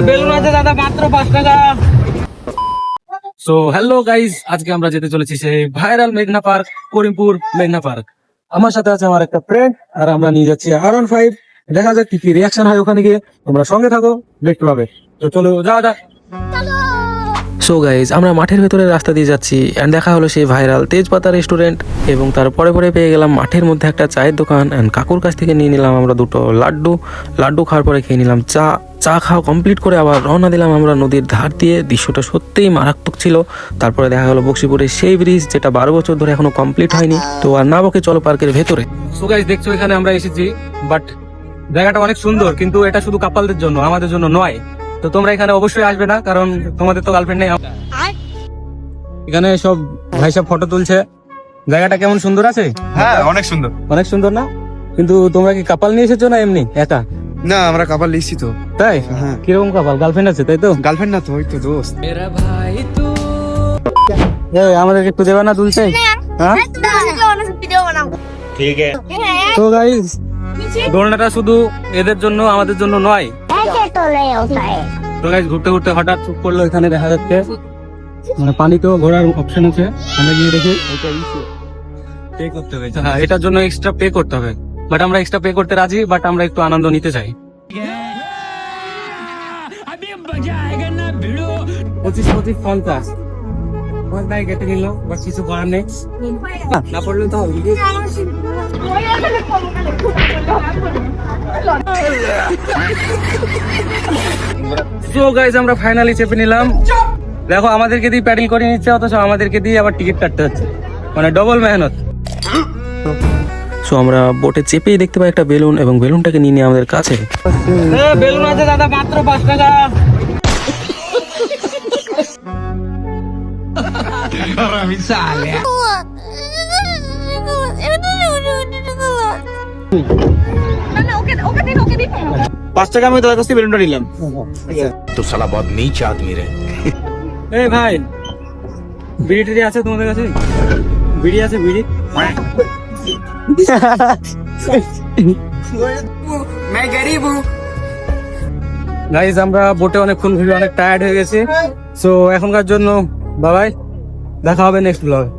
Balloon আছে দাদা, মাত্র 5 টাকা। সো হ্যালো গাইজ, আজকে আমরা যেতে চলেছি সেই ভাইরাল মেঘনা পার্ক, করিমপুর মেঘনা পার্ক। আমার সাথে আছে আমার একটা ফ্রেন্ড, আর আমরা নিয়ে যাচ্ছি R15। দেখা যাক কি কি রিয়াকশন হয় ওখানে গিয়ে, তোমরা সঙ্গে থাকো, দেখতে পাবে। তো চলো যাওয়া যাক। সো গাইজ, আমরা মাঠের ভেতরে রাস্তা দিয়ে যাচ্ছি অ্যান্ড দেখা হলো সেই ভাইরাল তেজপাতা রেস্টুরেন্ট, এবং তার পরে পেয়ে গেলাম মাঠের মধ্যে একটা চায়ের দোকান অ্যান্ড কাকুর কাছ থেকে নিয়ে নিলাম আমরা দুটো লাড্ডু খাওয়ার পরে খেয়ে নিলাম চা খাওয়া কমপ্লিট করে আবার রওনা দিলাম আমরা নদীর ধার দিয়ে। দৃশ্যটা সত্যিই মারাত্মক ছিল। তারপরে দেখা গেলো বক্সিপুরের সেই ব্রিজ, যেটা 12 বছর ধরে এখনো কমপ্লিট হয়নি। তো আর না বকে চলো পার্কের ভেতরে। সো গাইজ, দেখছো এখানে আমরা এসেছি, বাট জায়গাটা অনেক সুন্দর, কিন্তু এটা শুধু কাপালদের জন্য, আমাদের জন্য নয়। তো তোমরা এখানে অবশ্যই আসবে না, কারণ তোমাদের তো গার্লফ্রেন্ড নেই। এখানে সব ভাই সব ফটো তুলছে। জায়গাটা কেমন সুন্দর আছে? হ্যাঁ, অনেক সুন্দর। অনেক সুন্দর না? কিন্তু তোমরা কি কাপাল নিয়ে এসেছো না এমনি একা? না, আমরা কাপাল লিখছি তো। তাই? হ্যাঁ। কিরকম কাপাল? গার্লফ্রেন্ড আছে তাই তো? গার্লফ্রেন্ড না তো, ওই তো দোস্ত। আমাদেরকে একটু দেবে না তুলছে? হ্যাঁ, তো গাইস, দোলনাটা শুধু এদের জন্য, আমাদের জন্য নয়। তো গাইস, ঘুরতে ঘুরতে হঠাৎ চুপ করলো, এখানে দেখা যাচ্ছে মানে পানিতেও ঘোরার অপশন আছে। আমরা গিয়ে দেখি পে করতে হবে। হ্যাঁ, এটার জন্য এক্সট্রা পে করতে হবে, বাট আমরা এক্সট্রা পে করতে রাজি, বাট আমরা একটু আনন্দ নিতে চাই। 25-50 নাই কেটে নিল, বাট কিছু করার নেই, না পড়লে তো হবে। সো গাইস, আমরা ফাইনালি চেপে নিলাম। দেখো, আমাদেরকে দিয়ে প্যাডেল করে নিচ্ছে, অথচ আমাদেরকে দিয়ে আবার টিকিট কাটতে হচ্ছে, মানে ডবল মেহনত। সো আমরা বোটে চেপেই দেখতে পাই একটা বেলুন, এবং বেলুনটাকে নিয়ে নিয়ে আমাদের কাছে। বেলুন আছে দাদা, মাত্র 5 টাকা। পাঁচ টাকা আমি তোর কাছ থেকে বেলুনটা নিলাম। तो साला बहुत नीच आदमी रहे। এই ভাই, বিড়ি টিড়ি আছে তোমাদের কাছে? বিড়ি আছে? বিড়ি গাইজ, আমরা বোটে অনেকক্ষণ ঘুরে অনেক টায়ার্ড হয়ে গেছি। সো এখনকার জন্য বাবাই, দেখা হবে নেক্সট ব্লগে।